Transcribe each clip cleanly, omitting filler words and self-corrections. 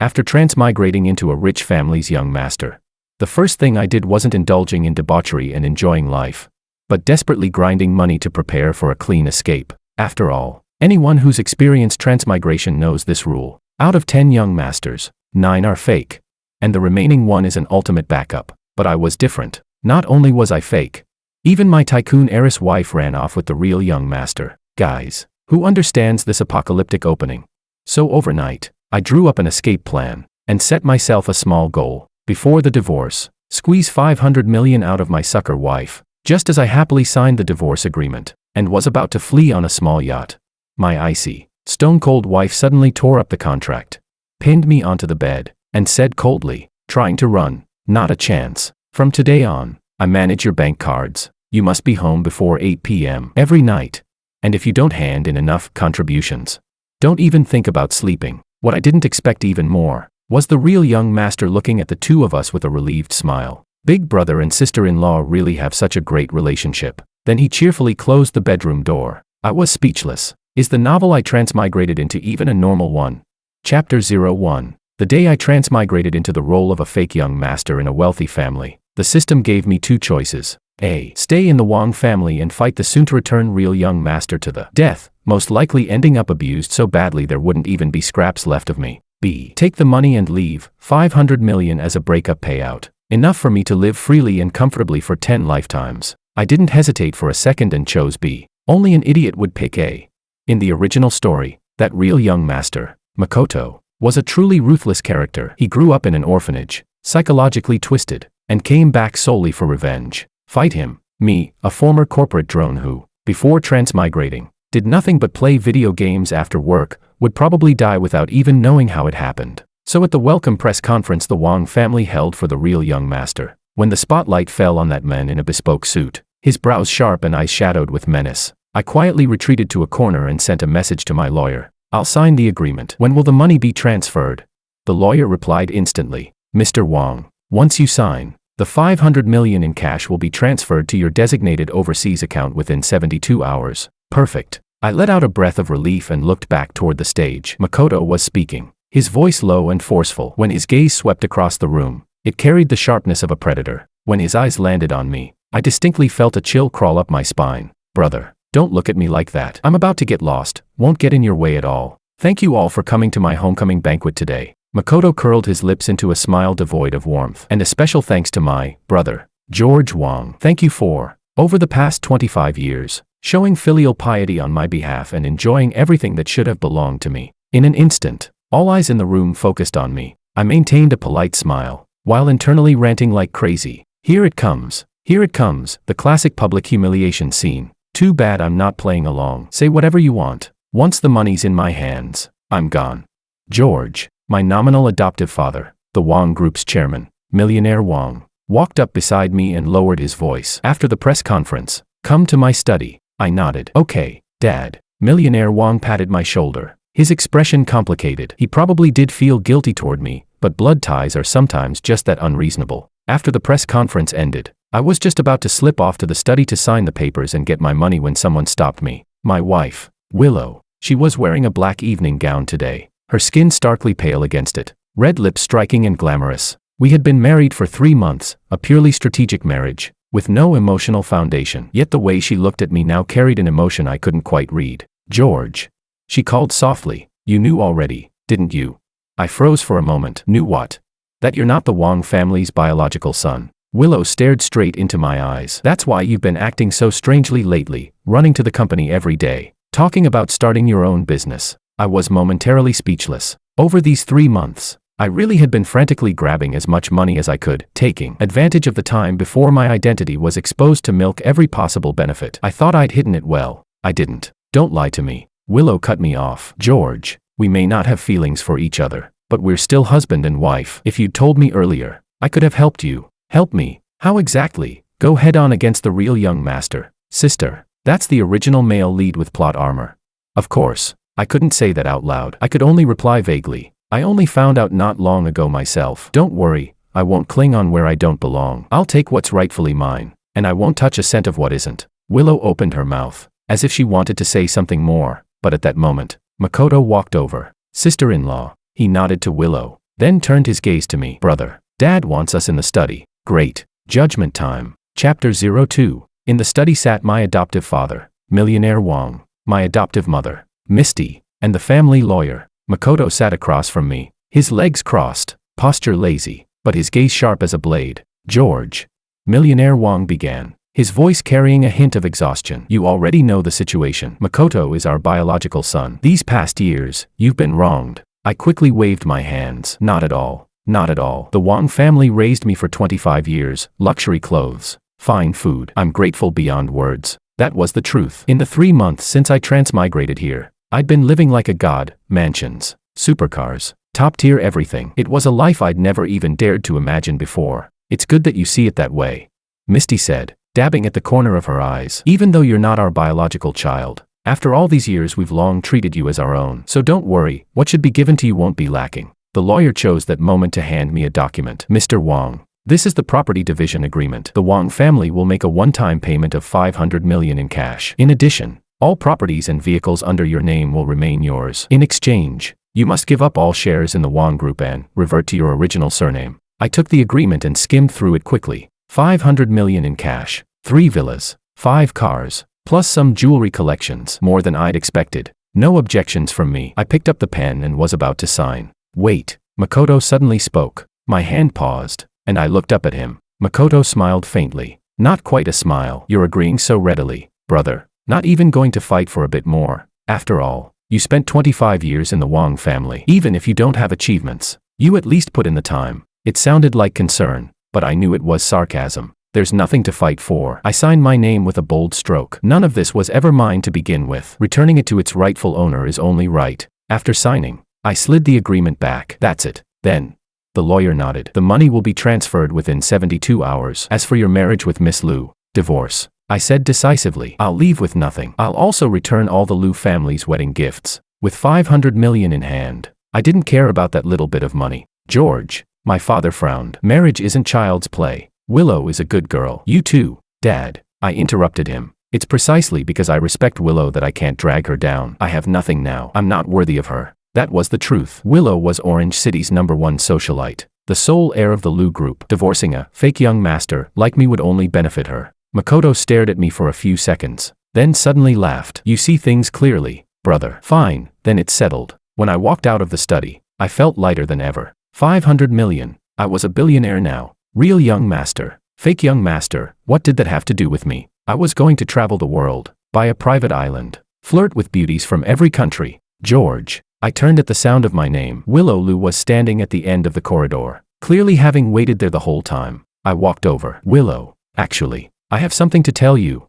After transmigrating into a rich family's young master, the first thing I did wasn't indulging in debauchery and enjoying life, but desperately grinding money to prepare for a clean escape. After all, anyone who's experienced transmigration knows this rule. Out of 10 young masters, 9 are fake, and the remaining 1 is an ultimate backup. But I was different. Not only was I fake, even my tycoon heiress wife ran off with the real young master. Guys, who understands this apocalyptic opening? So overnight, I drew up an escape plan and set myself a small goal. Before the divorce, squeeze 500 million out of my sucker wife. Just as I happily signed the divorce agreement and was about to flee on a small yacht, my icy, stone-cold wife suddenly tore up the contract, pinned me onto the bed, and said coldly, trying to run, "Not a chance. From today on, I manage your bank cards. You must be home before 8 p.m. every night. And if you don't hand in enough contributions, don't even think about sleeping." What I didn't expect even more was the real young master looking at the two of us with a relieved smile. Big brother and sister-in-law really have such a great relationship. Then he cheerfully closed the bedroom door. I was speechless. Is the novel I transmigrated into even a normal one? Chapter 01. The day I transmigrated into the role of a fake young master in a wealthy family, the system gave me 2 choices. A. Stay in the Wong family and fight the soon-to-return real young master to the death, most likely ending up abused so badly there wouldn't even be scraps left of me. B. Take the money and leave, 500 million as a breakup payout. Enough for me to live freely and comfortably for 10 lifetimes. I didn't hesitate for a second and chose B. Only an idiot would pick A. In the original story, that real young master, Makoto, was a truly ruthless character. He grew up in an orphanage, psychologically twisted, and came back solely for revenge. Fight him, me, a former corporate drone who, before transmigrating, did nothing but play video games after work, would probably die without even knowing how it happened. So at the welcome press conference the Wong family held for the real young master, when the spotlight fell on that man in a bespoke suit, his brows sharp and eyes shadowed with menace, I quietly retreated to a corner and sent a message to my lawyer. "I'll sign the agreement. When will the money be transferred?" The lawyer replied instantly, "Mr. Wong, once you sign, the 500 million in cash will be transferred to your designated overseas account within 72 hours. Perfect." I let out a breath of relief and looked back toward the stage. Makoto was speaking, his voice low and forceful. When his gaze swept across the room, it carried the sharpness of a predator. When his eyes landed on me, I distinctly felt a chill crawl up my spine. "Brother, don't look at me like that. I'm about to get lost. Won't get in your way at all. Thank you all for coming to my homecoming banquet today." Makoto curled his lips into a smile devoid of warmth. "And a special thanks to my brother, George Wong. Thank you for, over the past 25 years, showing filial piety on my behalf and enjoying everything that should have belonged to me." In an instant, all eyes in the room focused on me. I maintained a polite smile, while internally ranting like crazy. Here it comes, the classic public humiliation scene. Too bad I'm not playing along. Say whatever you want. Once the money's in my hands, I'm gone. George, my nominal adoptive father, the Wong Group's chairman, Millionaire Wong, walked up beside me and lowered his voice. After the press conference, "Come to my study." I nodded. "Okay, Dad." Millionaire Wong patted my shoulder, his expression complicated. He probably did feel guilty toward me, but blood ties are sometimes just that unreasonable. After the press conference ended, I was just about to slip off to the study to sign the papers and get my money when someone stopped me. My wife, Willow. She was wearing a black evening gown today, her skin starkly pale against it, red lips striking and glamorous. We had been married for 3 months, a purely strategic marriage, with no emotional foundation. Yet the way she looked at me now carried an emotion I couldn't quite read. "George," she called softly, "you knew already, didn't you?" I froze for a moment. "Knew what?" "That you're not the Wong family's biological son." Willow stared straight into my eyes. "That's why you've been acting so strangely lately, running to the company every day, talking about starting your own business." I was momentarily speechless. Over these 3 months, I really had been frantically grabbing as much money as I could, taking advantage of the time before my identity was exposed to milk every possible benefit. I thought I'd hidden it well. I didn't. "Don't lie to me." Willow cut me off. "George, we may not have feelings for each other, but we're still husband and wife. If you'd told me earlier, I could have helped you." "Help me? How exactly?" "Go head on against the real young master, sister." That's the original male lead with plot armor. Of course, I couldn't say that out loud. I could only reply vaguely. "I only found out not long ago myself." "Don't worry, I won't cling on where I don't belong. I'll take what's rightfully mine, and I won't touch a cent of what isn't." Willow opened her mouth, as if she wanted to say something more, but at that moment, Makoto walked over. "Sister-in-law," he nodded to Willow. then turned his gaze to me. Brother, Dad wants us in the study. Great. Judgment time. Chapter 02. In the study sat my adoptive father, Millionaire Wang, my adoptive mother, Misty, and the family lawyer. Makoto sat across from me, his legs crossed, posture lazy, but his gaze sharp as a blade. George. Millionaire Wang began, his voice carrying a hint of exhaustion. You already know the situation. Makoto is our biological son. These past years, you've been wronged. I quickly waved my hands. Not at all. Not at all. The Wang family raised me for 25 years, luxury clothes, fine food. I'm grateful beyond words. That was the truth. In the 3 months since I transmigrated here, I'd been living like a god, mansions, supercars, top-tier everything. It was a life I'd never even dared to imagine before. It's good that you see it that way, Misty said, dabbing at the corner of her eyes. Even though you're not our biological child, after all these years we've long treated you as our own. So don't worry, what should be given to you won't be lacking. The lawyer chose that moment to hand me a document. Mr. Wang, this is the property division agreement. The Wang family will make a one-time payment of 500 million in cash. In addition, all properties and vehicles under your name will remain yours. In exchange, you must give up all shares in the Wang Group and revert to your original surname. I took the agreement and skimmed through it quickly. 500 million in cash, 3 villas, 5 cars, plus some jewelry collections. More than I'd expected. No objections from me. I picked up the pen and was about to sign. Wait, Makoto suddenly spoke. My hand paused, and I looked up at him. Makoto smiled faintly. Not quite a smile. You're agreeing so readily, brother. Not even going to fight for a bit more. After all, you spent 25 years in the Wang family. Even if you don't have achievements, you at least put in the time. It sounded like concern, but I knew it was sarcasm. There's nothing to fight for. I signed my name with a bold stroke. None of this was ever mine to begin with. Returning it to its rightful owner is only right. After signing, I slid the agreement back. That's it. Then, the lawyer nodded. The money will be transferred within 72 hours. As for your marriage with Miss Liu, divorce, I said decisively. I'll leave with nothing. I'll also return all the Liu family's wedding gifts. With 500 million in hand, I didn't care about that little bit of money. George, my father frowned. Marriage isn't child's play. Willow is a good girl. You too, Dad. I interrupted him. It's precisely because I respect Willow that I can't drag her down. I have nothing now. I'm not worthy of her. That was the truth. Willow was Orange City's #1 socialite, the sole heir of the Liu Group. Divorcing a fake young master like me would only benefit her. Makoto stared at me for a few seconds, then suddenly laughed. You see things clearly, brother. Fine, then it's settled. When I walked out of the study, I felt lighter than ever. 500 million. I was a billionaire now. Real young master. Fake young master. What did that have to do with me? I was going to travel the world, buy a private island, flirt with beauties from every country. George. I turned at the sound of my name. Willow Liu was standing at the end of the corridor, clearly having waited there the whole time. I walked over. Willow, actually, I have something to tell you.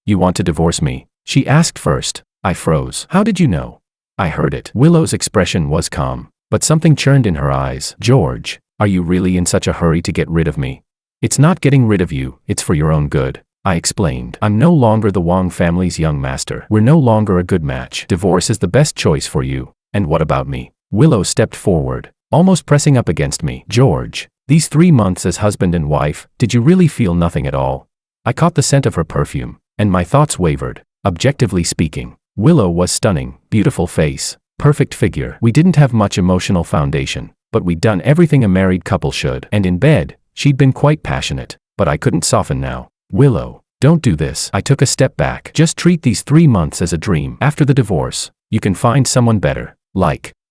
You want to divorce me? She asked first. I froze. How did you know? I heard it. Willow's expression was calm, but something churned in her eyes. George, are you really in such a hurry to get rid of me? It's not getting rid of you, it's for your own good. I explained. I'm no longer the Wang family's young master. We're no longer a good match. Divorce is the best choice for you. And what about me? Willow stepped forward, almost pressing up against me. George, these 3 months as husband and wife, did you really feel nothing at all? I caught the scent of her perfume, and my thoughts wavered. Objectively speaking, Willow was stunning, beautiful face, perfect figure. We didn't have much emotional foundation, but we'd done everything a married couple should. And in bed, she'd been quite passionate, but I couldn't soften now. Willow, don't do this. I took a step back. Just treat these 3 months as a dream. After the divorce, you can find someone better.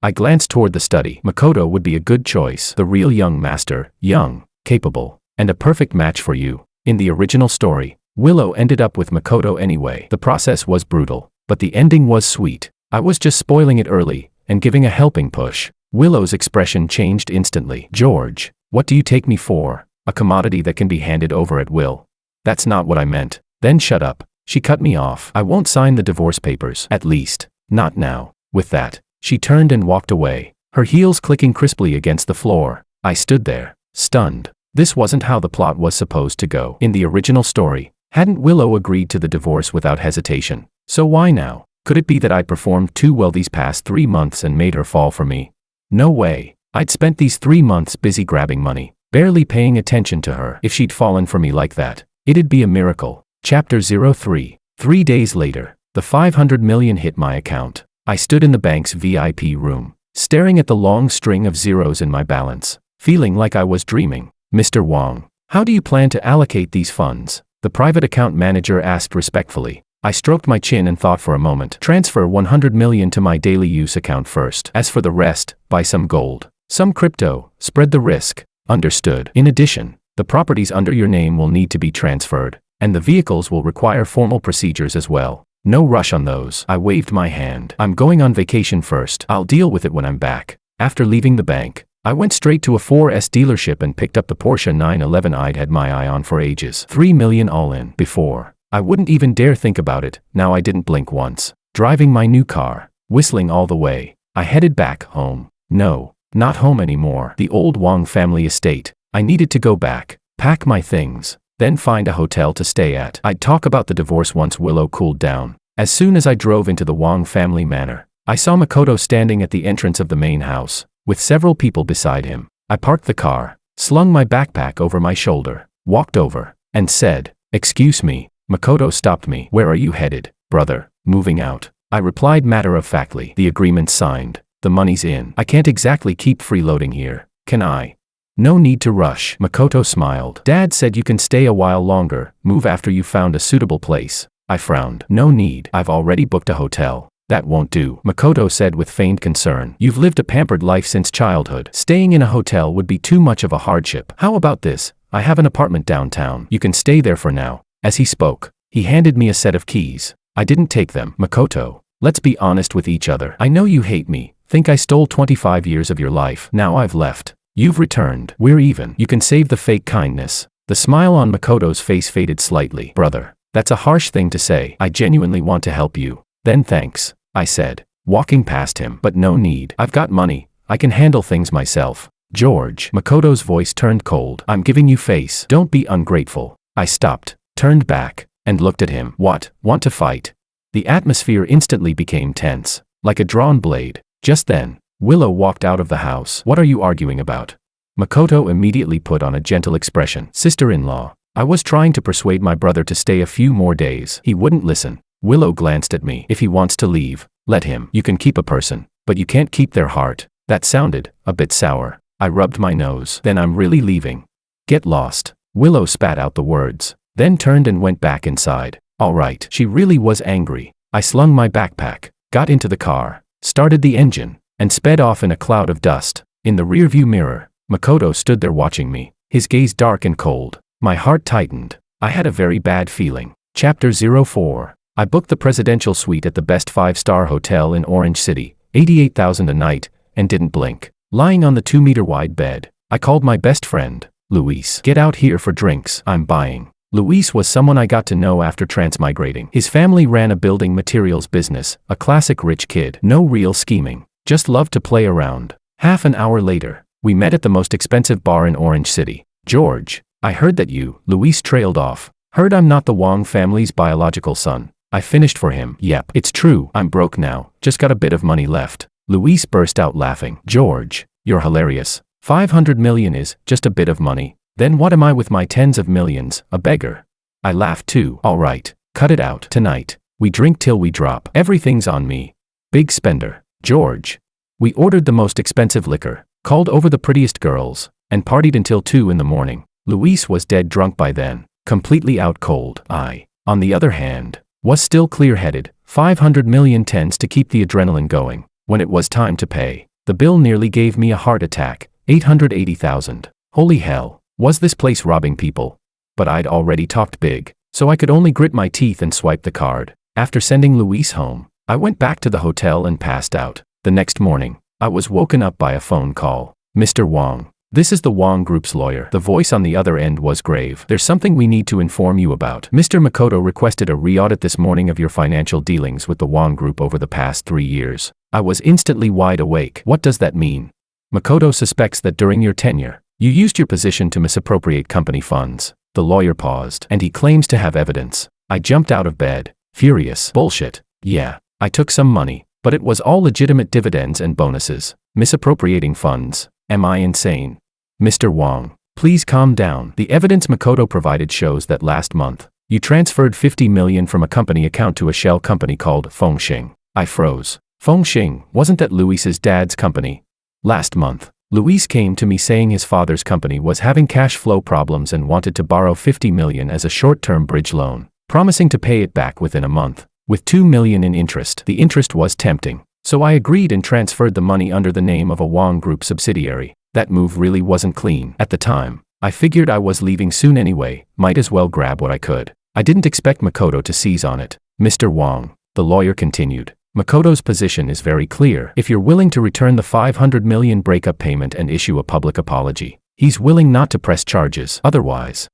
I glanced toward the study. Makoto would be a good choice. The real young master, young, capable, and a perfect match for you. In the original story, Willow ended up with Makoto anyway. The process was brutal, but the ending was sweet. I was just spoiling it early, and giving a helping push. Willow's expression changed instantly. George, what do you take me for? A commodity that can be handed over at will? That's not what I meant. Then shut up. She cut me off. I won't sign the divorce papers. At least, not now. With that, she turned and walked away, her heels clicking crisply against the floor. I stood there, stunned. This wasn't how the plot was supposed to go. In the original story, hadn't Willow agreed to the divorce without hesitation? So why now? Could it be that I performed too well these past 3 months and made her fall for me? No way. I'd spent these 3 months busy grabbing money, barely paying attention to her. If she'd fallen for me like that, it'd be a miracle. Chapter 03. 3 days later, the 500 million hit my account. I stood in the bank's VIP room, staring at the long string of zeros in my balance, feeling like I was dreaming. Mr. Wong, how do you plan to allocate these funds? The private account manager asked respectfully. I stroked my chin and thought for a moment. Transfer 100 million to my daily use account first. As for the rest, buy some gold, some crypto, spread the risk. Understood. In addition, the properties under your name will need to be transferred, and the vehicles will require formal procedures as well. No rush on those. I waved my hand. I'm going on vacation first. I'll deal with it when I'm back. After leaving the bank, I went straight to a 4S dealership and picked up the Porsche 911 I'd had my eye on for ages. 3 million all in. Before, I wouldn't even dare think about it. Now I didn't blink once. Driving my new car, whistling all the way, I headed back home. No, not home anymore. The old Wong family estate. I needed to go back, pack my things, then find a hotel to stay at. I'd talk about the divorce once Willow cooled down. As soon as I drove into the Wong family manor, I saw Makoto standing at the entrance of the main house, with several people beside him. I parked the car, slung my backpack over my shoulder, walked over, and said, "Excuse me." Makoto stopped me. "Where are you headed, brother?" "Moving out." I replied matter-of-factly. "The agreement's signed. The money's in. I can't exactly keep freeloading here, can I?" "No need to rush." Makoto smiled. "Dad said you can stay a while longer, move after you found a suitable place." I frowned. "No need. I've already booked a hotel." "That won't do," Makoto said with feigned concern. "You've lived a pampered life since childhood. Staying in a hotel would be too much of a hardship. How about this? I have an apartment downtown. You can stay there for now." As he spoke, he handed me a set of keys. I didn't take them. "Makoto, let's be honest with each other. I know you hate me, think I stole 25 years of your life. Now I've left. You've returned. We're even. You can save the fake kindness." The smile on Makoto's face faded slightly. "Brother, that's a harsh thing to say. I genuinely want to help you." "Then thanks," I said, walking past him. "But no need. I've got money. I can handle things myself." "George." Makoto's voice turned cold. "I'm giving you face. Don't be ungrateful." I stopped, turned back, and looked at him. "What? Want to fight?" The atmosphere instantly became tense, like a drawn blade. Just then, Willow walked out of the house. "What are you arguing about?" Makoto immediately put on a gentle expression. "Sister-in-law, I was trying to persuade my brother to stay a few more days. He wouldn't listen." Willow glanced at me. "If he wants to leave, let him. You can keep a person, but you can't keep their heart." That sounded a bit sour. I rubbed my nose. "Then I'm really leaving." "Get lost." Willow spat out the words, then turned and went back inside. All right. She really was angry. I slung my backpack, got into the car, started the engine, and sped off in a cloud of dust. In the rearview mirror, Makoto stood there watching me, his gaze dark and cold. My heart tightened. I had a very bad feeling. Chapter 04. I booked the presidential suite at the best 5-star hotel in Orange City, $88,000 a night, and didn't blink. Lying on the 2-meter-wide bed, I called my best friend, Luis. "Get out here for drinks. I'm buying." Luis was someone I got to know after transmigrating. His family ran a building materials business, a classic rich kid. No real scheming, just loved to play around. Half an hour later, we met at the most expensive bar in Orange City. "George, I heard that you," Luis trailed off. "Heard I'm not the Wong family's biological son." I finished for him. "Yep, it's true. I'm broke now, just got a bit of money left." Luis burst out laughing. "George, you're hilarious. 500 million is just a bit of money. Then what am I with my tens of millions, a beggar?" I laughed too. "All right, cut it out. Tonight, we drink till we drop. Everything's on me. Big spender." "George." We ordered the most expensive liquor, called over the prettiest girls, and partied until 2 in the morning. Luis was dead drunk by then, completely out cold. I, on the other hand, was still clear-headed. 500 million tends to keep the adrenaline going. When it was time to pay, the bill nearly gave me a heart attack. 880,000. Holy hell. Was this place robbing people? But I'd already talked big, so I could only grit my teeth and swipe the card. After sending Luis home, I went back to the hotel and passed out. The next morning, I was woken up by a phone call. "Mr. Wong, this is the Wong Group's lawyer." The voice on the other end was grave. "There's something we need to inform you about. Mr. Makoto requested a re-audit this morning of your financial dealings with the Wong Group over the past 3 years." I was instantly wide awake. "What does that mean?" "Makoto suspects that during your tenure, you used your position to misappropriate company funds." The lawyer paused. "And he claims to have evidence." I jumped out of bed, furious. "Bullshit. Yeah, I took some money, but it was all legitimate dividends and bonuses. Misappropriating funds. Am I insane?" "Mr. Wong, please calm down. The evidence Makoto provided shows that last month, you transferred 50 million from a company account to a shell company called Fengxing." I froze. Fengxing, wasn't that Luis's dad's company? Last month, Luis came to me saying his father's company was having cash flow problems and wanted to borrow 50 million as a short-term bridge loan, promising to pay it back within a month, with 2 million in interest. The interest was tempting, so I agreed and transferred the money under the name of a Wang Group subsidiary. That move really wasn't clean. At the time, I figured I was leaving soon anyway, might as well grab what I could. I didn't expect Makoto to seize on it. Mr. Wang, the lawyer continued, Makoto's position is very clear. If you're willing to return the 500 million breakup payment and issue a public apology, he's willing not to press charges. Otherwise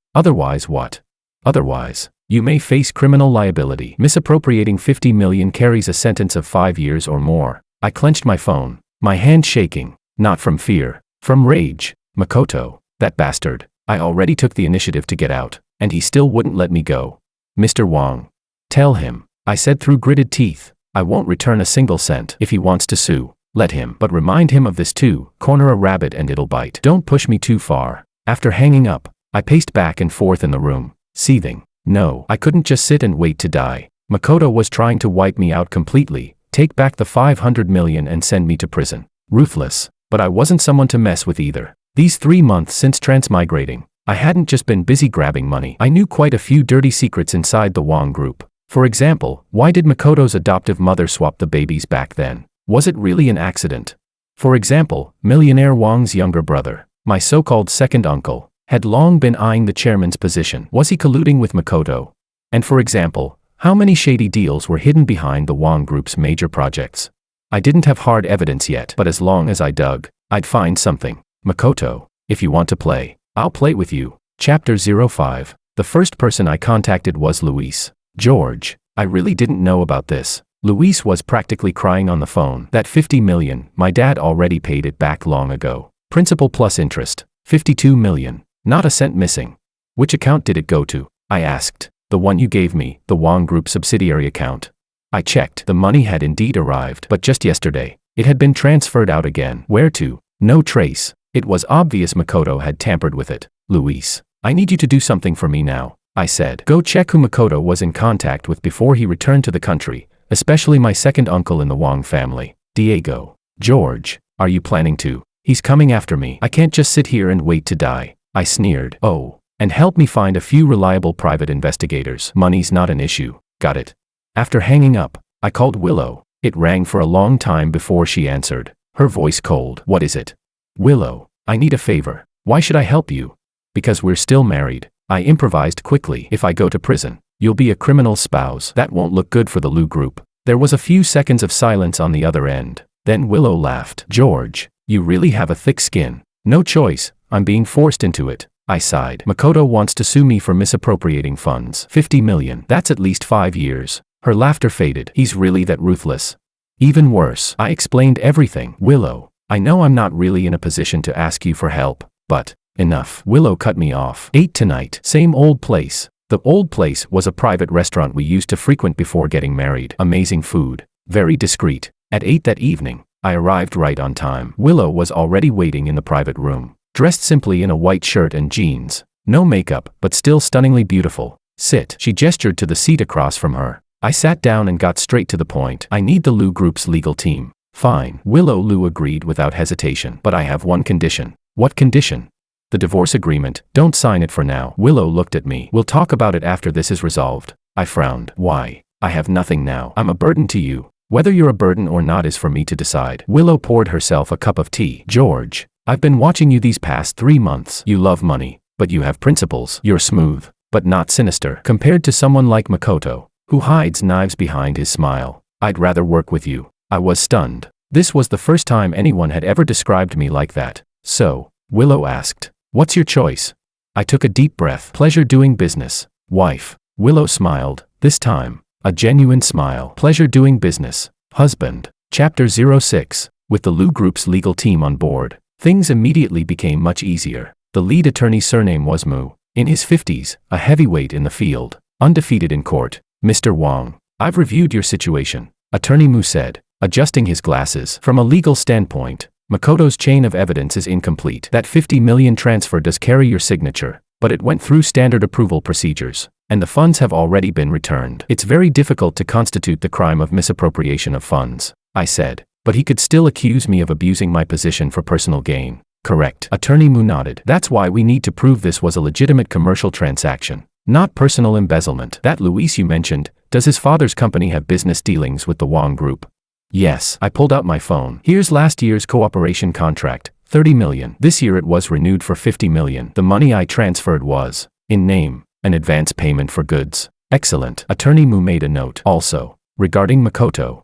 what? Otherwise, you may face criminal liability. Misappropriating 50 million carries a sentence of 5 years or more. I clenched my phone, my hand shaking, not from fear, from rage. Makoto, that bastard. I already took the initiative to get out, and he still wouldn't let me go. Mr. Wang, tell him, I said through gritted teeth, I won't return a single cent. If he wants to sue, let him. But remind him of this too. Corner a rabbit and it'll bite. Don't push me too far. After hanging up, I paced back and forth in the room, seething. No, I couldn't just sit and wait to die. Makoto was trying to wipe me out completely, take back the 500 million and send me to prison. Ruthless. But I wasn't someone to mess with either. These 3 months since transmigrating, I hadn't just been busy grabbing money. I knew quite a few dirty secrets inside the Wang Group. For example, why did Makoto's adoptive mother swap the babies back then? Was it really an accident? For example, millionaire Wang's younger brother, my so-called second uncle, had long been eyeing the chairman's position. Was he colluding with Makoto? And for example, how many shady deals were hidden behind the Wang Group's major projects? I didn't have hard evidence yet, but as long as I dug, I'd find something. Makoto, if you want to play, I'll play with you. Chapter 05. The first person I contacted was Luis. George, I really didn't know about this. Luis was practically crying on the phone. That 50 million, my dad already paid it back long ago. Principal plus interest, 52 million. Not a cent missing. Which account did it go to? I asked. The one you gave me, the Wang Group subsidiary account. I checked. The money had indeed arrived, but just yesterday, it had been transferred out again. Where to? No trace. It was obvious Makoto had tampered with it. Luis, I need you to do something for me now, I said. Go check who Makoto was in contact with before he returned to the country, especially my second uncle in the Wang family, Diego. George, are you planning to? He's coming after me. I can't just sit here and wait to die. I sneered. Oh, and help me find a few reliable private investigators. Money's not an issue. Got it. After hanging up, I called Willow. It rang for a long time before she answered, her voice cold. What is it? Willow, I need a favor. Why should I help you? Because we're still married. I improvised quickly. If I go to prison, you'll be a criminal spouse. That won't look good for the Lu Group. There was a few seconds of silence on the other end. Then Willow laughed. George, you really have a thick skin. No choice, I'm being forced into it. I sighed. Makoto wants to sue me for misappropriating funds. 50 million. That's at least 5 years. Her laughter faded. He's really that ruthless. Even worse. I explained everything. Willow, I know I'm not really in a position to ask you for help, but enough. Willow cut me off. 8 tonight. Same old place. The old place was a private restaurant we used to frequent before getting married. Amazing food. Very discreet. At 8 that evening, I arrived right on time. Willow was already waiting in the private room, dressed simply in a white shirt and jeans. No makeup, but still stunningly beautiful. Sit. She gestured to the seat across from her. I sat down and got straight to the point. I need the Lu Group's legal team. Fine. Willow Lu agreed without hesitation. But I have one condition. What condition? The divorce agreement. Don't sign it for now. Willow looked at me. We'll talk about it after this is resolved. I frowned. Why? I have nothing now. I'm a burden to you. Whether you're a burden or not is for me to decide. Willow poured herself a cup of tea. George, I've been watching you these past 3 months. You love money, but you have principles. You're smooth, but not sinister. Compared to someone like Makoto, who hides knives behind his smile, I'd rather work with you. I was stunned. This was the first time anyone had ever described me like that. So, Willow asked, what's your choice? I took a deep breath. Pleasure doing business. Wife. Willow smiled, this time, a genuine smile. Pleasure doing business. Husband. Chapter 06. With the Lu Group's legal team on board, things immediately became much easier. The lead attorney's surname was Mu. In his 50s, a heavyweight in the field, undefeated in court. Mr. Wang, I've reviewed your situation, Attorney Mu said, adjusting his glasses. From a legal standpoint, Makoto's chain of evidence is incomplete. That 50 million transfer does carry your signature, but it went through standard approval procedures, and the funds have already been returned. It's very difficult to constitute the crime of misappropriation of funds. I said. But he could still accuse me of abusing my position for personal gain. Correct. Attorney Mu nodded. That's why we need to prove this was a legitimate commercial transaction, not personal embezzlement. That Luis you mentioned, does his father's company have business dealings with the Wong Group? Yes. I pulled out my phone. Here's last year's cooperation contract, 30 million. This year it was renewed for 50 million. The money I transferred was, in name, an advance payment for goods. Excellent. Attorney Mu made a note. Also, regarding Makoto,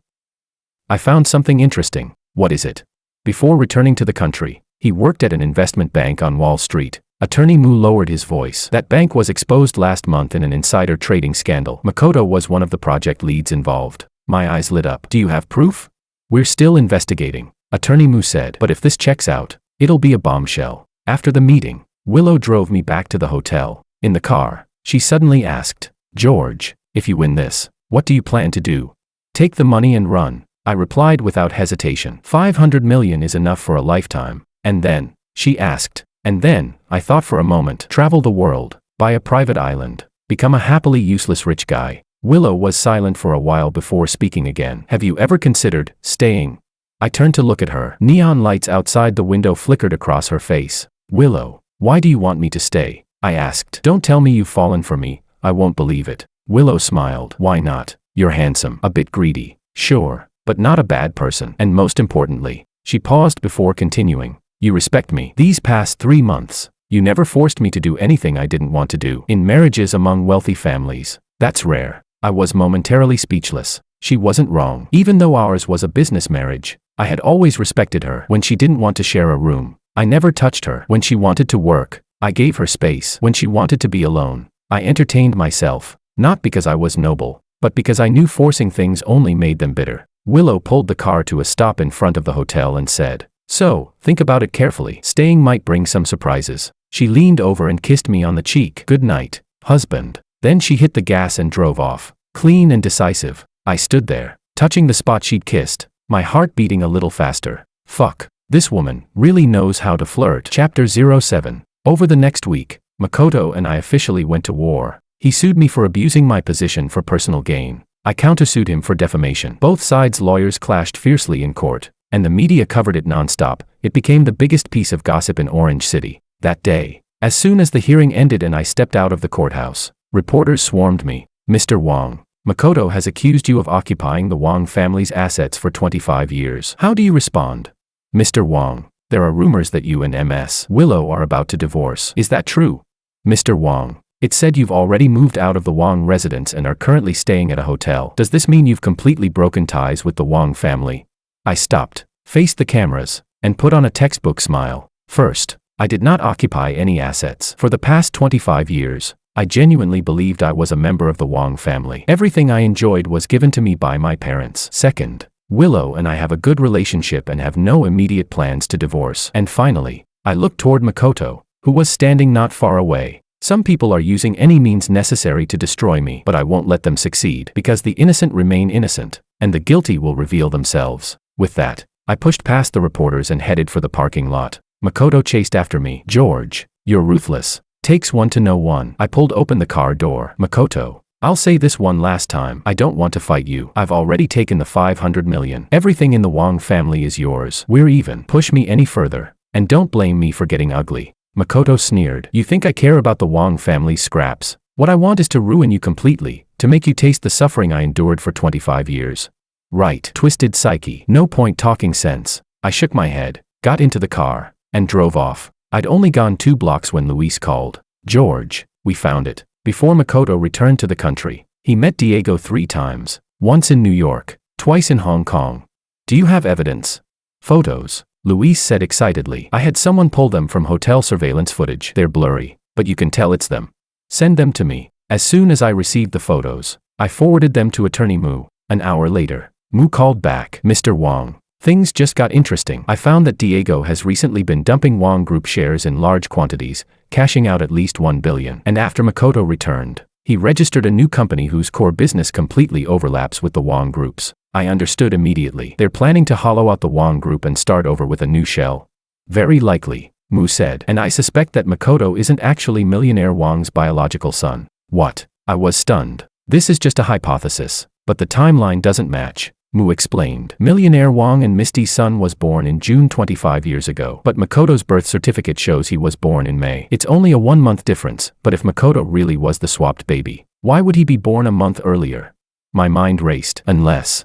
I found something interesting. What is it? Before returning to the country, he worked at an investment bank on Wall Street. Attorney Mu lowered his voice. That bank was exposed last month in an insider trading scandal. Makoto was one of the project leads involved. My eyes lit up. Do you have proof? We're still investigating, Attorney Mu said. But if this checks out, it'll be a bombshell. After the meeting, Willow drove me back to the hotel. In the car, she suddenly asked, George, if you win this, what do you plan to do? Take the money and run. I replied without hesitation. 500 million is enough for a lifetime. And then, she asked. And then, I thought for a moment. Travel the world, buy a private island, become a happily useless rich guy. Willow was silent for a while before speaking again. Have you ever considered staying? I turned to look at her. Neon lights outside the window flickered across her face. Willow, why do you want me to stay? I asked. Don't tell me you've fallen for me. I won't believe it. Willow smiled. Why not? You're handsome, a bit greedy, sure, but not a bad person. And most importantly, she paused before continuing. You respect me. These past 3 months, you never forced me to do anything I didn't want to do. In marriages among wealthy families, that's rare. I was momentarily speechless. She wasn't wrong. Even though ours was a business marriage, I had always respected her. When she didn't want to share a room, I never touched her. When she wanted to work, I gave her space. When she wanted to be alone, I entertained myself, not because I was noble, but because I knew forcing things only made them bitter. Willow pulled the car to a stop in front of the hotel and said, So, think about it carefully. Staying might bring some surprises. She leaned over and kissed me on the cheek. Good night, husband. Then she hit the gas and drove off, clean and decisive. I stood there, touching the spot she'd kissed, my heart beating a little faster. Fuck, this woman really knows how to flirt. Chapter 07. Over the next week, Makoto and I officially went to war. He sued me for abusing my position for personal gain. I countersued him for defamation. Both sides' lawyers clashed fiercely in court, and the media covered it nonstop. It became the biggest piece of gossip in Orange City. That day, as soon as the hearing ended and I stepped out of the courthouse, reporters swarmed me. Mr. Wong, Makoto has accused you of occupying the Wong family's assets for 25 years. How do you respond? Mr. Wong, there are rumors that you and Ms. Willow are about to divorce. Is that true? Mr. Wong, it said you've already moved out of the Wong residence and are currently staying at a hotel. Does this mean you've completely broken ties with the Wong family? I stopped, faced the cameras, and put on a textbook smile. First, I did not occupy any assets. For the past 25 years, I genuinely believed I was a member of the Wong family. Everything I enjoyed was given to me by my parents. Second, Willow and I have a good relationship and have no immediate plans to divorce. And finally, I looked toward Makoto, who was standing not far away. Some people are using any means necessary to destroy me, but I won't let them succeed, because the innocent remain innocent, and the guilty will reveal themselves. With that, I pushed past the reporters and headed for the parking lot. Makoto chased after me. George, you're ruthless. Takes one to know one. I pulled open the car door. Makoto, I'll say this one last time. I don't want to fight you. I've already taken the 500 million. Everything in the Wong family is yours. We're even. Push me any further, and don't blame me for getting ugly. Makoto sneered. You think I care about the Wong family's scraps? What I want is to ruin you completely, to make you taste the suffering I endured for 25 years. Right. Twisted psyche. No point talking sense. I shook my head, got into the car, and drove off. I'd only gone 2 blocks when Luis called. George, we found it. Before Makoto returned to the country, he met Diego 3 times, once in New York, twice in Hong Kong. Do you have evidence? Photos, Luis said excitedly. I had someone pull them from hotel surveillance footage. They're blurry, but you can tell it's them. Send them to me. As soon as I received the photos, I forwarded them to Attorney Mu. An hour later, Mu called back. Mr. Wong, things just got interesting. I found that Diego has recently been dumping Wong Group shares in large quantities, cashing out at least 1 billion. And after Makoto returned, he registered a new company whose core business completely overlaps with the Wong Group's. I understood immediately. They're planning to hollow out the Wong Group and start over with a new shell. Very likely, Mu said. And I suspect that Makoto isn't actually millionaire Wong's biological son. What? I was stunned. This is just a hypothesis, but the timeline doesn't match. Mu explained. Millionaire Wang and Misty's son was born in June 25 years ago, but Makoto's birth certificate shows he was born in May. It's only a 1-month difference, but if Makoto really was the swapped baby, why would he be born a month earlier? My mind raced. Unless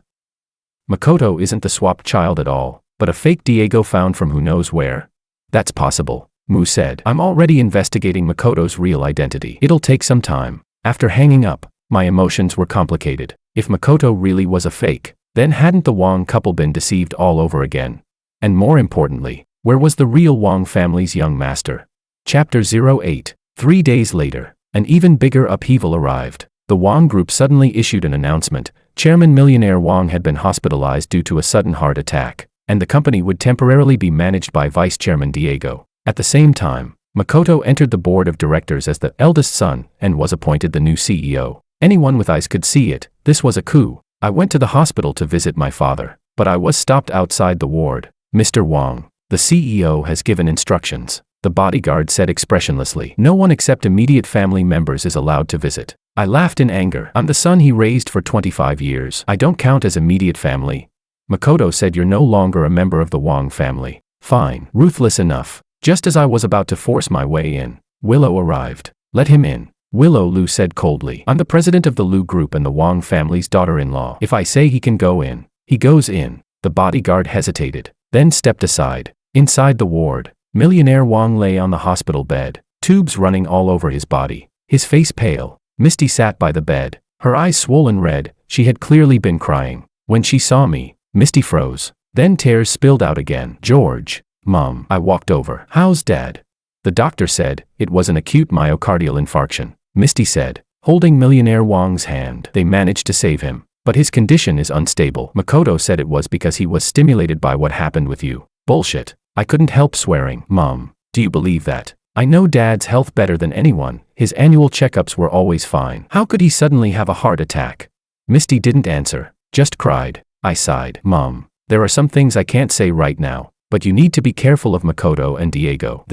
Makoto isn't the swapped child at all, but a fake Diego found from who knows where? That's possible, Mu said. I'm already investigating Makoto's real identity. It'll take some time. After hanging up, my emotions were complicated. If Makoto really was a fake, then hadn't the Wang couple been deceived all over again? And more importantly, where was the real Wang family's young master? Chapter 08. 3 days later, an even bigger upheaval arrived. The Wang Group suddenly issued an announcement. Chairman Millionaire Wang had been hospitalized due to a sudden heart attack, and the company would temporarily be managed by Vice Chairman Diego. At the same time, Makoto entered the board of directors as the eldest son and was appointed the new CEO. Anyone with eyes could see it. This was a coup. I went to the hospital to visit my father, but I was stopped outside the ward. Mr. Wang, the CEO has given instructions, the bodyguard said expressionlessly. No one except immediate family members is allowed to visit. I laughed in anger. I'm the son he raised for 25 years. I don't count as immediate family. Makoto said you're no longer a member of the Wang family. Fine. Ruthless enough. Just as I was about to force my way in, Willow arrived. Let him in. Willow Lu said coldly. I'm the president of the Lu Group and the Wang family's daughter-in-law. If I say he can go in, he goes in. The bodyguard hesitated, then stepped aside. Inside the ward, Millionaire Wang lay on the hospital bed, tubes running all over his body, his face pale. Misty sat by the bed, her eyes swollen red. She had clearly been crying. When she saw me, Misty froze. Then tears spilled out again. George, Mom. I walked over. How's Dad? The doctor said it was an acute myocardial infarction. Misty said, holding Millionaire Wang's hand. They managed to save him, but his condition is unstable. Makoto said it was because he was stimulated by what happened with you. Bullshit. I couldn't help swearing. Mom, do you believe that? I know Dad's health better than anyone. His annual checkups were always fine. How could he suddenly have a heart attack? Misty didn't answer, just cried. I sighed. Mom, there are some things I can't say right now, but you need to be careful of Makoto and Diego.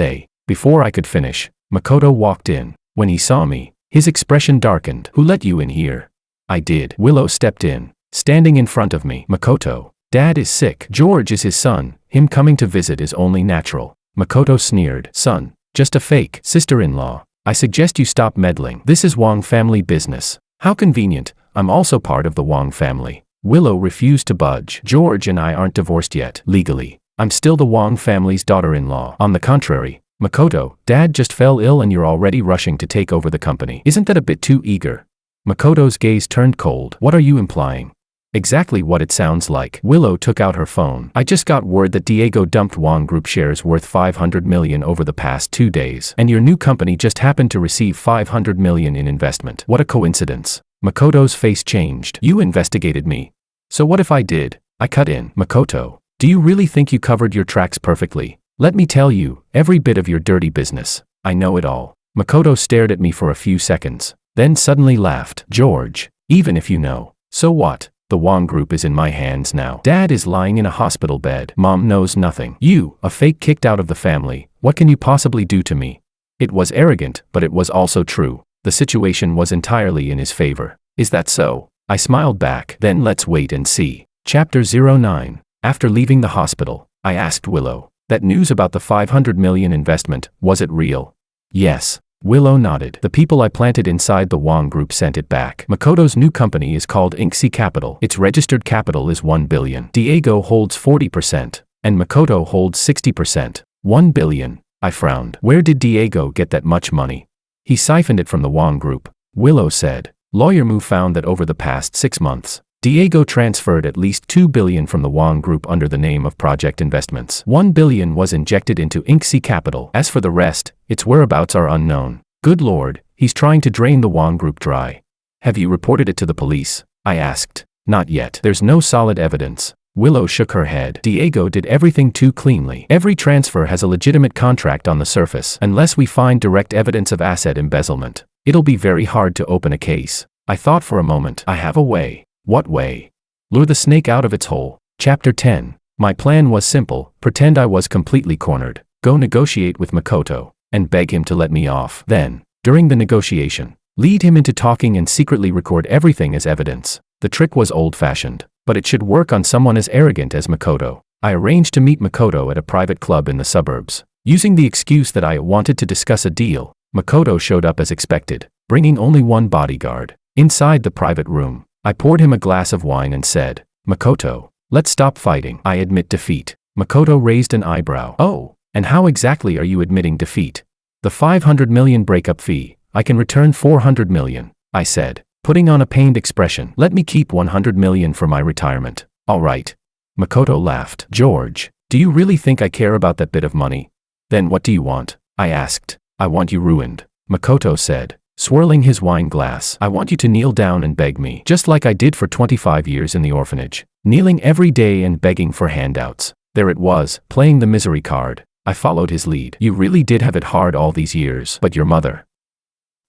Before I could finish, Makoto walked in. When he saw me, his expression darkened. Who let you in here? I did. Willow stepped in, standing in front of me. Makoto, Dad is sick. George is his son. Him coming to visit is only natural. Makoto sneered. Son, just a fake. Sister-in-law, I suggest you stop meddling. This is Wang family business. How convenient. I'm also part of the Wang family. Willow refused to budge. George and I aren't divorced yet. Legally, I'm still the Wang family's daughter-in-law. On the contrary, Makoto, Dad just fell ill and you're already rushing to take over the company. Isn't that a bit too eager? Makoto's gaze turned cold. What are you implying? Exactly what it sounds like. Willow took out her phone. I just got word that Diego dumped Wang Group shares worth 500 million over the past 2 days, and your new company just happened to receive 500 million in investment. What a coincidence. Makoto's face changed. You investigated me. So what if I did? I cut in. Makoto, do you really think you covered your tracks perfectly? Let me tell you, every bit of your dirty business. I know it all. Makoto stared at me for a few seconds, then suddenly laughed. George, even if you know, so what? The Wang Group is in my hands now. Dad is lying in a hospital bed. Mom knows nothing. You, a fake kicked out of the family. What can you possibly do to me? It was arrogant, but it was also true. The situation was entirely in his favor. Is that so? I smiled back. Then let's wait and see. Chapter 09. After leaving the hospital, I asked Willow, that news about the 500 million investment, was it real? Yes. Willow nodded. The people I planted inside the Wang Group sent it back. Makoto's new company is called Inxi Capital. Its registered capital is 1 billion. Diego holds 40%, and Makoto holds 60%. 1 billion. I frowned. Where did Diego get that much money? He siphoned it from the Wang Group. Willow said. Lawyer Mu found that over the past 6 months, Diego transferred at least 2 billion from the Wang Group under the name of Project Investments. 1 billion was injected into Inxi Capital. As for the rest, its whereabouts are unknown. Good lord, he's trying to drain the Wang Group dry. Have you reported it to the police? I asked. Not yet. There's no solid evidence. Willow shook her head. Diego did everything too cleanly. Every transfer has a legitimate contract on the surface. Unless we find direct evidence of asset embezzlement, it'll be very hard to open a case. I thought for a moment. I have a way. What way? Lure the snake out of its hole. Chapter 10. My plan was simple. Pretend I was completely cornered. Go negotiate with Makoto, and beg him to let me off. Then, during the negotiation, lead him into talking and secretly record everything as evidence. The trick was old-fashioned, but it should work on someone as arrogant as Makoto. I arranged to meet Makoto at a private club in the suburbs. Using the excuse that I wanted to discuss a deal, Makoto showed up as expected, bringing only one bodyguard. Inside the private room, I poured him a glass of wine and said, "Makoto, let's stop fighting. I admit defeat." Makoto raised an eyebrow. "Oh, and how exactly are you admitting defeat?" "The 500 million breakup fee. I can return 400 million, I said, putting on a pained expression. "Let me keep 100 million for my retirement." "All right." Makoto laughed. "George, do you really think I care about that bit of money?" "Then what do you want?" I asked. "I want you ruined," Makoto said, swirling his wine glass. "I want you to kneel down and beg me, just like I did for 25 years in the orphanage. Kneeling every day and begging for handouts." There it was, playing the misery card. I followed his lead. "You really did have it hard all these years. But your mother?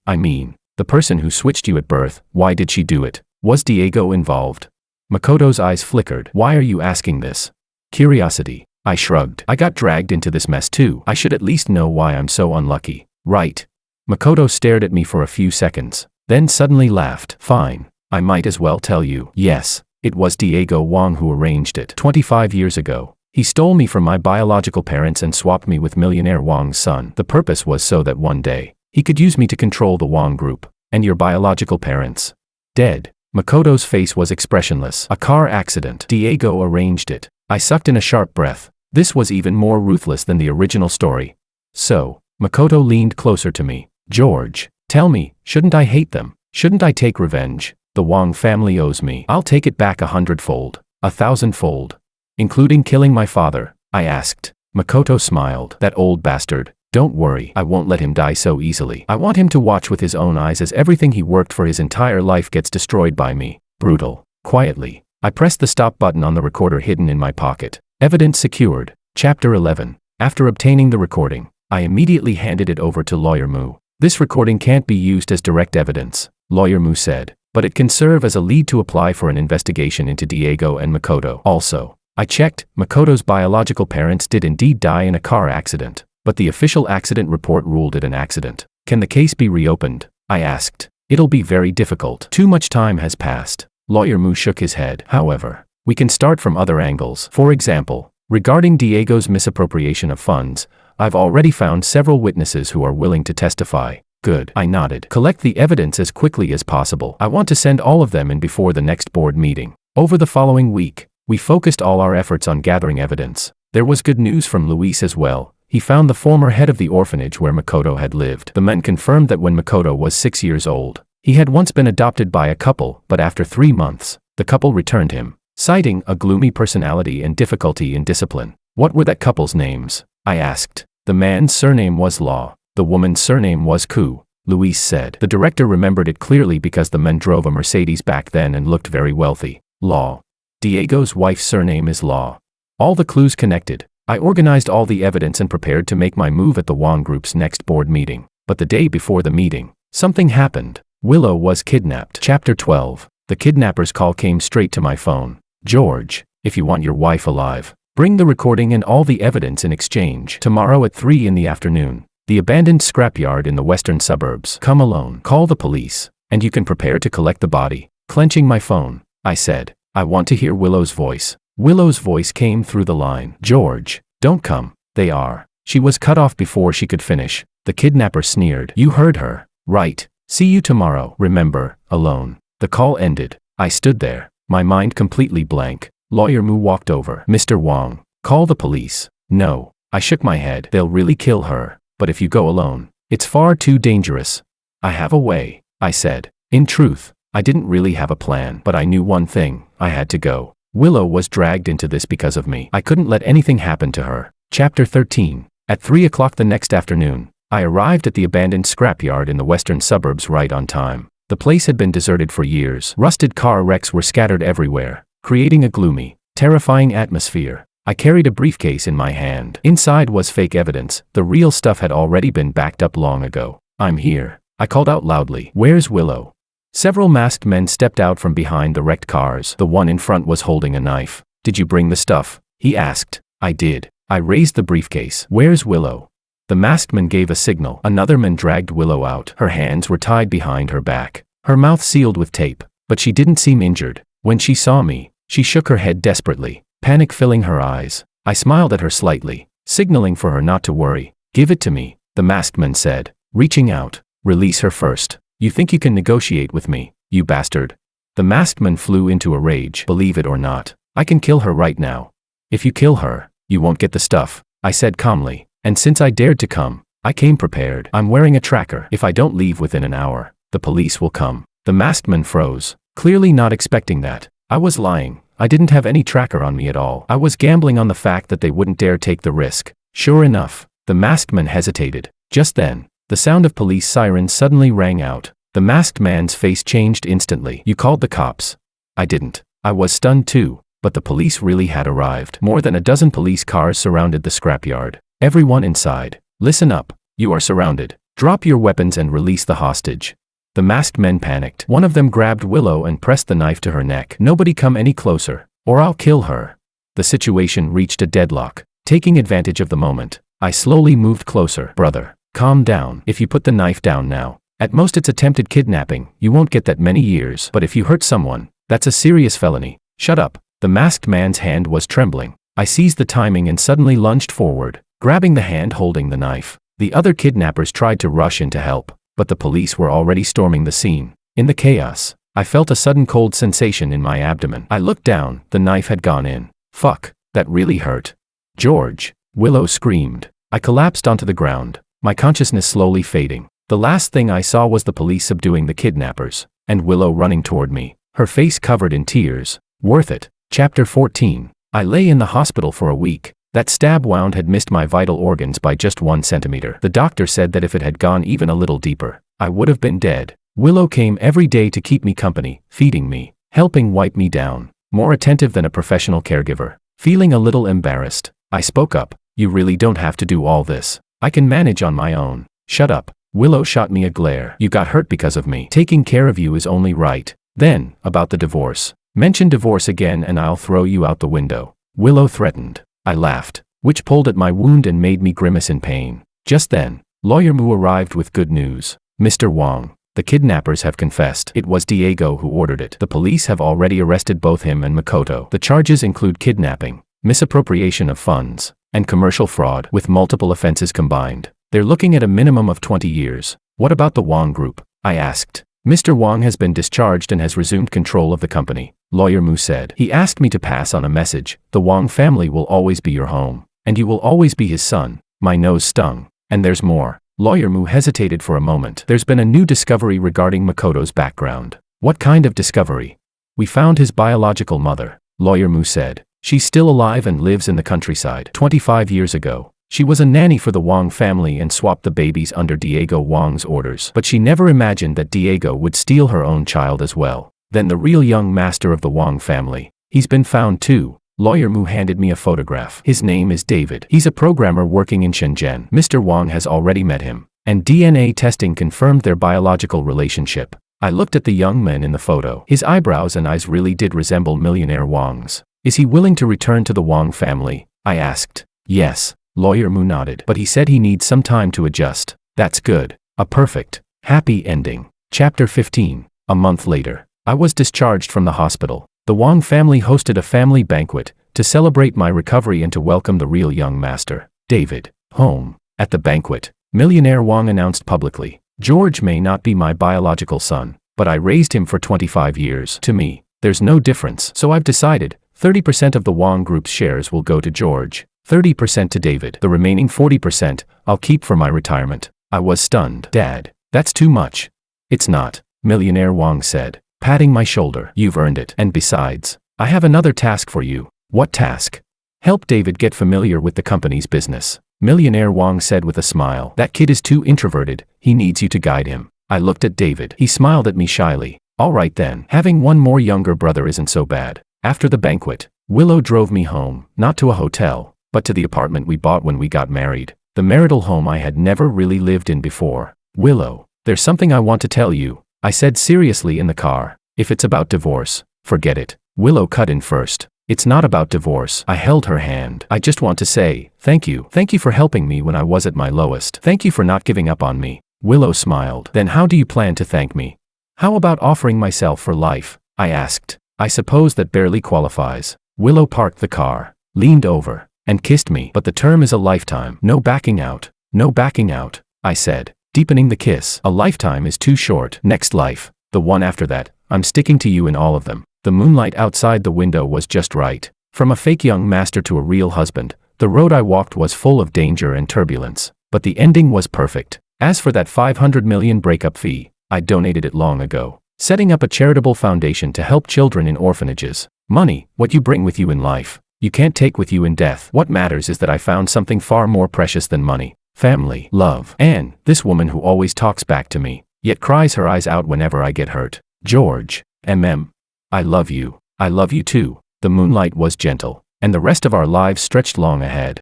I mean, the person who switched you at birth, why did she do it? Was Diego involved?" Makoto's eyes flickered. "Why are you asking this?" "Curiosity." I shrugged. "I got dragged into this mess too. I should at least know why I'm so unlucky, right?" Makoto stared at me for a few seconds, then suddenly laughed. "Fine. I might as well tell you. Yes, it was Diego Wong who arranged it 25 years ago. He stole me from my biological parents and swapped me with millionaire Wong's son. The purpose was so that one day, he could use me to control the Wong group. And your biological parents? Dead." Makoto's face was expressionless. "A car accident. Diego arranged it." I sucked in a sharp breath. This was even more ruthless than the original story. "So," Makoto leaned closer to me. "George, tell me, shouldn't I hate them? Shouldn't I take revenge? The Wong family owes me. I'll take it back 100-fold, 1,000-fold. Including killing my father?" I asked. Makoto smiled. "That old bastard. Don't worry, I won't let him die so easily. I want him to watch with his own eyes as everything he worked for his entire life gets destroyed by me." Brutal. Quietly, I pressed the stop button on the recorder hidden in my pocket. Evidence secured. Chapter 11. After obtaining the recording, I immediately handed it over to Lawyer Mu. "This recording can't be used as direct evidence," Lawyer Mu said, "but it can serve as a lead to apply for an investigation into Diego and Makoto. Also, I checked, Makoto's biological parents did indeed die in a car accident, but the official accident report ruled it an accident. Can the case be reopened?" I asked. "It'll be very difficult. Too much time has passed." Lawyer Mu shook his head. "However, we can start from other angles. For example, regarding Diego's misappropriation of funds, I've already found several witnesses who are willing to testify." "Good," I nodded. "Collect the evidence as quickly as possible. I want to send all of them in before the next board meeting." Over the following week, we focused all our efforts on gathering evidence. There was good news from Luis as well. He found the former head of the orphanage where Makoto had lived. The men confirmed that when Makoto was 6 years old, he had once been adopted by a couple, but after 3 months, the couple returned him, citing a gloomy personality and difficulty in discipline. "What were that couple's names?" I asked. "The man's surname was Law. The woman's surname was Ku," Luis said. The director remembered it clearly because the men drove a Mercedes back then and looked very wealthy. "Law. Diego's wife's surname is Law." All the clues connected. I organized all the evidence and prepared to make my move at the Wong Group's next board meeting. But the day before the meeting, something happened. Willow was kidnapped. Chapter 12. The kidnapper's call came straight to my phone. "George, if you want your wife alive, bring the recording and all the evidence in exchange. Tomorrow at 3 in the afternoon. The abandoned scrapyard in the western suburbs. Come alone. Call the police, and you can prepare to collect the body." Clenching my phone, I said, "I want to hear Willow's voice." Willow's voice came through the line. "George, don't come. They are." She was cut off before she could finish. The kidnapper sneered. "You heard her, right? See you tomorrow. Remember, alone." The call ended. I stood there, my mind completely blank. Lawyer Mu walked over. "Mr. Wong, call the police." "No." I shook my head. "They'll really kill her. But if you go alone, it's far too dangerous." "I have a way," I said. In truth, I didn't really have a plan, but I knew one thing. I had to go. Willow was dragged into this because of me. I couldn't let anything happen to her. Chapter 13. At 3 o'clock the next afternoon, I arrived at the abandoned scrapyard in the western suburbs right on time. The place had been deserted for years. Rusted car wrecks were scattered everywhere, creating a gloomy, terrifying atmosphere. I carried a briefcase in my hand. Inside was fake evidence. The real stuff had already been backed up long ago. "I'm here," I called out loudly. "Where's Willow?" Several masked men stepped out from behind the wrecked cars. The one in front was holding a knife. "Did you bring the stuff?" he asked. "I did." I raised the briefcase. "Where's Willow?" The masked man gave a signal. Another man dragged Willow out. Her hands were tied behind her back, her mouth sealed with tape. but she didn't seem injured. When she saw me, she shook her head desperately, panic filling her eyes. I smiled at her slightly, signaling for her not to worry. "Give it to me," the masked man said, reaching out. "Release her first. You think you can negotiate with me, you bastard?" The masked man flew into a rage. "Believe it or not, I can kill her right now." "If you kill her, you won't get the stuff," I said calmly. "And since I dared to come, I came prepared. I'm wearing a tracker. If I don't leave within an hour, the police will come." The masked man froze, clearly not expecting that. I was lying. I didn't have any tracker on me at all. I was gambling on the fact that they wouldn't dare take the risk. Sure enough, the masked man hesitated. Just then, the sound of police sirens suddenly rang out. The masked man's face changed instantly. "You called the cops." "I didn't. I was stunned too, but the police really had arrived. More than a dozen police cars surrounded the scrapyard. Everyone inside. Listen up. You are surrounded. Drop your weapons and release the hostage." The masked men panicked. One of them grabbed Willow and pressed the knife to her neck. "Nobody come any closer, or I'll kill her." The situation reached a deadlock. Taking advantage of the moment, I slowly moved closer. "Brother, calm down. If you put the knife down now, at most it's attempted kidnapping. You won't get that many years. But if you hurt someone, that's a serious felony." "Shut up." The masked man's hand was trembling. I seized the timing and suddenly lunged forward, grabbing the hand holding the knife. The other kidnappers tried to rush in to help, but the police were already storming the scene. In the chaos, I felt a sudden cold sensation in my abdomen. I looked down. The knife had gone in. "Fuck, that really hurt." "George!" Willow screamed. I collapsed onto the ground, my consciousness slowly fading. The last thing I saw was the police subduing the kidnappers, and Willow running toward me, her face covered in tears. Worth it. Chapter 14. I lay in the hospital for a week. That stab wound had missed my vital organs by just 1 centimeter. The doctor said that if it had gone even a little deeper, I would have been dead. Willow came every day to keep me company, feeding me, helping wipe me down, more attentive than a professional caregiver. Feeling a little embarrassed, I spoke up. "You really don't have to do all this. I can manage on my own." "Shut up." Willow shot me a glare. "You got hurt because of me. Taking care of you is only right." Then, about the divorce. "Mention divorce again and I'll throw you out the window," Willow threatened. I laughed, which pulled at my wound and made me grimace in pain. Just then, Lawyer Mu arrived with good news. "Mr. Wong, the kidnappers have confessed. It was Diego who ordered it. The police have already arrested both him and Makoto. The charges include kidnapping, misappropriation of funds, and commercial fraud, with multiple offenses combined. They're looking at a minimum of 20 years. What about the Wong Group?" I asked. "Mr. Wong has been discharged and has resumed control of the company," Lawyer Mu said. "He asked me to pass on a message. The Wong family will always be your home, and you will always be his son." My nose stung. "And there's more." Lawyer Mu hesitated for a moment. "There's been a new discovery regarding Makoto's background." "What kind of discovery?" "We found his biological mother," Lawyer Mu said. "She's still alive and lives in the countryside. 25 years ago, she was a nanny for the Wong family and swapped the babies under Diego Wong's orders. But she never imagined that Diego would steal her own child as well. Then the real young master of the Wong family. He's been found too." Lawyer Mu handed me a photograph. "His name is David. He's a programmer working in Shenzhen. Mr. Wong has already met him, and DNA testing confirmed their biological relationship." I looked at the young man in the photo. His eyebrows and eyes really did resemble millionaire Wong's. "Is he willing to return to the Wong family?" I asked. "Yes." Lawyer Mu nodded. "But he said he needs some time to adjust." "That's good. A perfect, happy ending." Chapter 15. A month later, I was discharged from the hospital. The Wong family hosted a family banquet to celebrate my recovery and to welcome the real young master, David, home. At the banquet, millionaire Wong announced publicly, "George may not be my biological son, but I raised him for 25 years. To me, there's no difference. So I've decided, 30% of the Wong Group's shares will go to George, 30% to David. The remaining 40% I'll keep for my retirement." I was stunned. "Dad, that's too much." "It's not," millionaire Wong said, patting my shoulder. "You've earned it. And besides, I have another task for you." "What task?" "Help David get familiar with the company's business," millionaire Wong said with a smile. "That kid is too introverted. He needs you to guide him." I looked at David. He smiled at me shyly. "All right then. Having one more younger brother isn't so bad." After the banquet, Willow drove me home, not to a hotel, but to the apartment we bought when we got married. The marital home I had never really lived in before. "Willow, there's something I want to tell you," I said seriously in the car. "If it's about divorce, forget it." Willow cut in first. "It's not about divorce." I held her hand. "I just want to say, thank you. Thank you for helping me when I was at my lowest. Thank you for not giving up on me." Willow smiled. "Then how do you plan to thank me?" How about offering myself for life? I asked. I suppose that barely qualifies. Willow parked the car, leaned over, and kissed me. But the term is a lifetime. No backing out. No backing out, I said, deepening the kiss. A lifetime is too short. Next life, the one after that, I'm sticking to you in all of them. The moonlight outside the window was just right. From a fake young master to a real husband, the road I walked was full of danger and turbulence. But the ending was perfect. As for that $500 million breakup fee, I donated it long ago, setting up a charitable foundation to help children in orphanages. Money, what you bring with you in life, you can't take with you in death. What matters is that I found something far more precious than money. Family, love, and this woman who always talks back to me, yet cries her eyes out whenever I get hurt. George, I love you. I love you too. The moonlight was gentle, and the rest of our lives stretched long ahead.